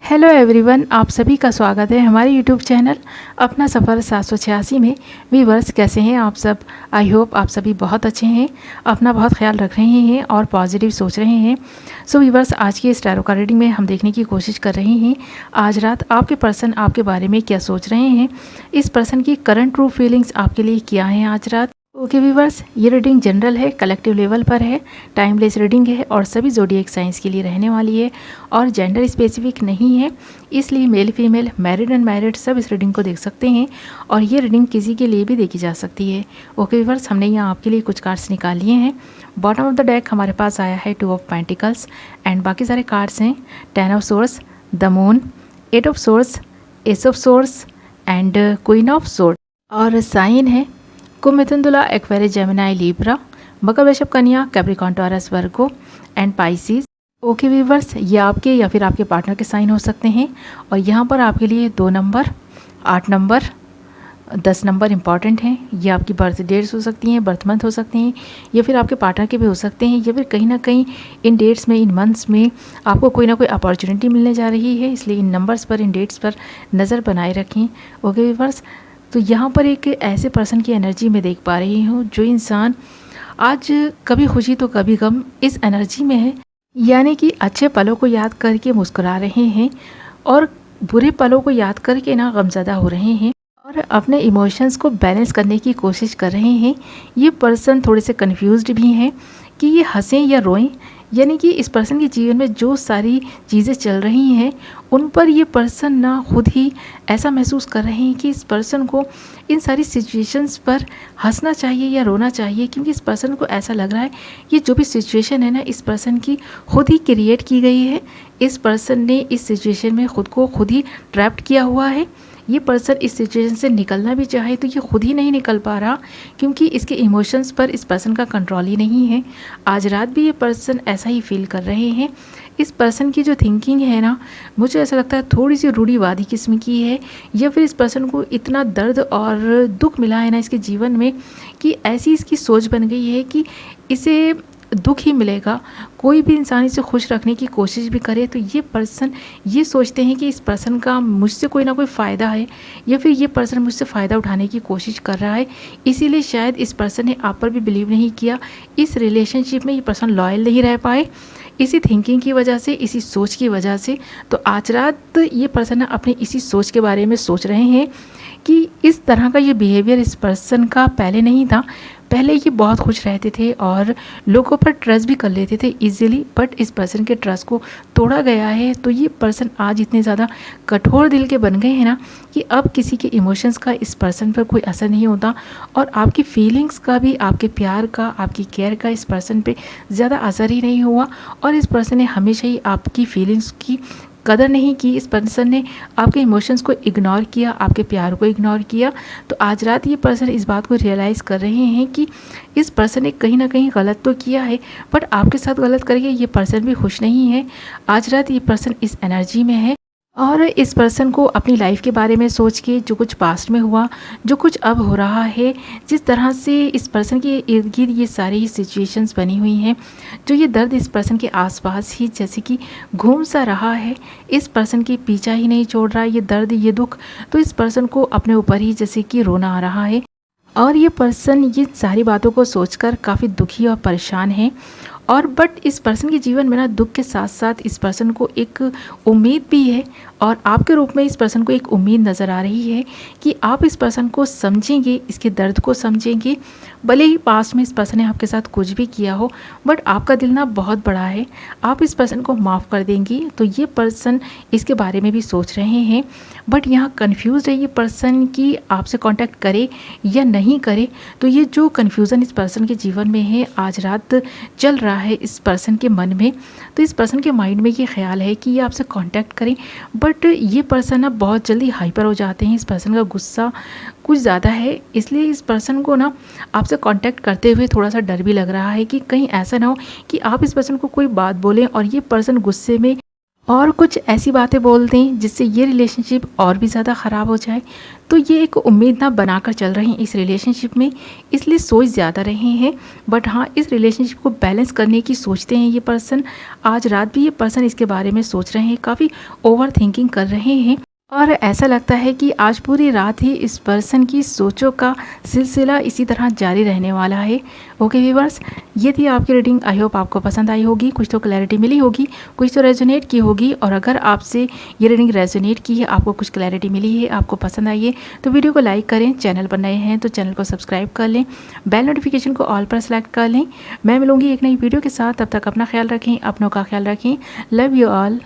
Hello everyone, आप सभी का स्वागत है हमारे यूट्यूब चैनल अपना सफ़र 786 में। व्यूअर्स, कैसे हैं आप सब? आई होप आप सभी बहुत अच्छे हैं, अपना बहुत ख्याल रख रहे हैं और पॉजिटिव सोच रहे हैं। सो व्यूअर्स, आज की इस टैरो कार्ड रीडिंग में हम देखने की कोशिश कर रहे हैं आज रात आपके पर्सन आपके बारे में क्या सोच रहे हैं, इस पर्सन की करंट ट्रू फीलिंग्स आपके लिए क्या हैं आज रात। ओके व्यूअर्स, ये रीडिंग जनरल है, कलेक्टिव लेवल पर है, टाइमलेस रीडिंग है और सभी ज़ोडिएक साइंस के लिए रहने वाली है और जेंडर स्पेसिफिक नहीं है, इसलिए मेल फीमेल मैरिड अनमैरिड सब इस रीडिंग को देख सकते हैं और ये रीडिंग किसी के लिए भी देखी जा सकती है। ओके व्यूअर्स, हमने यहाँ आपके लिए कुछ कार्ड्स निकाल लिए हैं। बॉटम ऑफ द डेक हमारे पास आया है 2 ऑफ पेंटिकल्स एंड बाकी सारे कार्ड्स हैं 10 of source, the moon, 8 of source, S of source and queen of source. और साइन है कुंभ, मिथुन, तुला, एक्वेरियस, जेमिनी, लिब्रा, मकर, वृषभ, कन्या, Capricorn, taurus, Virgo and Pisces. Okay viewers, ये आपके या फिर आपके पार्टनर के साइन हो सकते हैं और यहाँ पर आपके लिए 2 नंबर, 8 नंबर, 10 नंबर इंपॉर्टेंट हैं। ये आपकी बर्थ डेट्स हो सकती हैं, बर्थ मंथ हो सकते हैं या फिर आपके पार्टनर के भी हो सकते हैं या फिर कहीं ना कहीं इन डेट्स में, इन मंथ्स में आपको कोई ना कोई अपॉर्चुनिटी मिलने जा रही है, इसलिए इन नंबर्स पर, इन डेट्स पर नज़र बनाए रखें। ओके व्यूअर्स, तो यहाँ पर एक ऐसे पर्सन की एनर्जी में देख पा रही हूँ जो इंसान आज कभी खुशी तो कभी गम इस एनर्जी में है, यानी कि अच्छे पलों को याद करके मुस्कुरा रहे हैं और बुरे पलों को याद करके ना गमज़दा हो रहे हैं और अपने इमोशंस को बैलेंस करने की कोशिश कर रहे हैं। ये पर्सन थोड़े से कंफ्यूज्ड भी हैं कि ये हंसें या रोएं, यानी कि इस पर्सन के जीवन में जो सारी चीज़ें चल रही हैं उन पर ये पर्सन ना खुद ही ऐसा महसूस कर रहे हैं कि इस पर्सन को इन सारी सिचुएशंस पर हंसना चाहिए या रोना चाहिए, क्योंकि इस पर्सन को ऐसा लग रहा है ये जो भी सिचुएशन है ना, इस पर्सन की खुद ही क्रिएट की गई है। इस पर्सन ने इस सिचुएशन में खुद को खुद ही ट्रैप्ड किया हुआ है। ये पर्सन इस सिचुएशन से निकलना भी चाहे तो ये खुद ही नहीं निकल पा रहा, क्योंकि इसके इमोशंस पर इस पर्सन का कंट्रोल ही नहीं है। आज रात भी ये पर्सन ऐसा ही फील कर रहे हैं। इस पर्सन की जो थिंकिंग है ना, मुझे ऐसा लगता है थोड़ी सी रूढ़िवादी किस्म की है, या फिर इस पर्सन को इतना दर्द और दुख मिला है ना इसके जीवन में कि ऐसी इसकी सोच बन गई है कि इसे दुख ही मिलेगा। कोई भी इंसान इसे खुश रखने की कोशिश भी करे तो ये पर्सन ये सोचते हैं कि इस पर्सन का मुझसे कोई ना कोई फ़ायदा है या फिर ये पर्सन मुझसे फ़ायदा उठाने की कोशिश कर रहा है, इसीलिए शायद इस पर्सन ने आप पर भी बिलीव नहीं किया। इस रिलेशनशिप में ये पर्सन लॉयल नहीं रह पाए, इसी थिंकिंग की वजह से, इसी सोच की वजह से। तो आज रात ये पर्सन अपनी इसी सोच के बारे में सोच रहे हैं कि इस तरह का ये बिहेवियर इस पर्सन का पहले नहीं था। पहले ये बहुत खुश रहते थे और लोगों पर ट्रस्ट भी कर लेते थे इजीली, बट इस पर्सन के ट्रस्ट को तोड़ा गया है। तो ये पर्सन आज इतने ज़्यादा कठोर दिल के बन गए हैं ना कि अब किसी के इमोशंस का इस पर्सन पर कोई असर नहीं होता और आपकी फीलिंग्स का भी, आपके प्यार का, आपकी केयर का इस पर्सन पे ज़्यादा असर ही नहीं हुआ और इस पर्सन ने हमेशा ही आपकी फीलिंग्स की कदर नहीं की। इस पर्सन ने आपके इमोशंस को इग्नोर किया, आपके प्यार को इग्नोर किया। तो आज रात ये पर्सन इस बात को रियलाइज़ कर रहे हैं कि इस पर्सन ने कहीं ना कहीं गलत तो किया है, बट आपके साथ गलत करके ये पर्सन भी खुश नहीं है। आज रात ये पर्सन इस एनर्जी में है और इस पर्सन को अपनी लाइफ के बारे में सोच के, जो कुछ पास्ट में हुआ, जो कुछ अब हो रहा है, जिस तरह से इस पर्सन के इर्द गिर्द ये सारी ही सिचुएशंस बनी हुई हैं, जो ये दर्द इस पर्सन के आसपास ही जैसे कि घूम सा रहा है, इस पर्सन के पीछा ही नहीं छोड़ रहा ये दर्द, ये दुख, तो इस पर्सन को अपने ऊपर ही जैसे कि रोना आ रहा है और ये पर्सन ये सारी बातों को सोचकर काफ़ी दुखी और परेशान है। और बट इस पर्सन के जीवन में ना दुख के साथ साथ इस पर्सन को एक उम्मीद भी है और आपके रूप में इस पर्सन को एक उम्मीद नज़र आ रही है कि आप इस पर्सन को समझेंगे, इसके दर्द को समझेंगे। भले ही पास्ट में इस पर्सन ने आपके साथ कुछ भी किया हो, बट आपका दिल ना बहुत बड़ा है, आप इस पर्सन को माफ़ कर देंगी। तो ये पर्सन इसके बारे में भी सोच रहे हैं, बट यहाँ कन्फ्यूज़ है ये पर्सन कि आपसे कांटेक्ट करे या नहीं करे। तो ये जो कन्फ्यूज़न इस पर्सन के जीवन में है आज रात चल रहा है इस पर्सन के मन में। तो इस पर्सन के माइंड में ये ख्याल है कि ये आपसे कांटेक्ट करें, बट ये पर्सन ना बहुत जल्दी हाइपर हो जाते हैं। इस पर्सन का गुस्सा कुछ ज़्यादा है, इसलिए इस पर्सन को ना आपसे कांटेक्ट करते हुए थोड़ा सा डर भी लग रहा है कि कहीं ऐसा ना हो कि आप इस पर्सन को कोई बात बोलें और ये पर्सन गुस्से में और कुछ ऐसी बातें बोल दें जिससे ये रिलेशनशिप और भी ज़्यादा ख़राब हो जाए, तो ये एक उम्मीद ना बनाकर चल रहे हैं इस रिलेशनशिप में, इसलिए सोच ज़्यादा रहे हैं। बट हाँ, इस रिलेशनशिप को बैलेंस करने की सोचते हैं ये पर्सन। आज रात भी ये पर्सन इसके बारे में सोच रहे हैं, काफ़ी ओवर थिंकिंग कर रहे हैं और ऐसा लगता है कि आज पूरी रात ही इस पर्सन की सोचों का सिलसिला इसी तरह जारी रहने वाला है। ओके व्यूअर्स, ये थी आपकी रीडिंग। आई होप आपको पसंद आई होगी, कुछ तो क्लैरिटी मिली होगी, कुछ तो रेजोनेट की होगी। और अगर आपसे ये रीडिंग रेजोनेट की है, आपको कुछ क्लैरिटी मिली है, आपको पसंद आई है, तो वीडियो को लाइक करें। चैनल पर नए हैं तो चैनल को सब्सक्राइब कर लें, बेल नोटिफिकेशन को ऑल पर सेलेक्ट कर लें। मैं मिलूँगी एक नई वीडियो के साथ, तब तक अपना ख्याल रखें, अपनों का ख्याल रखें। Love you all.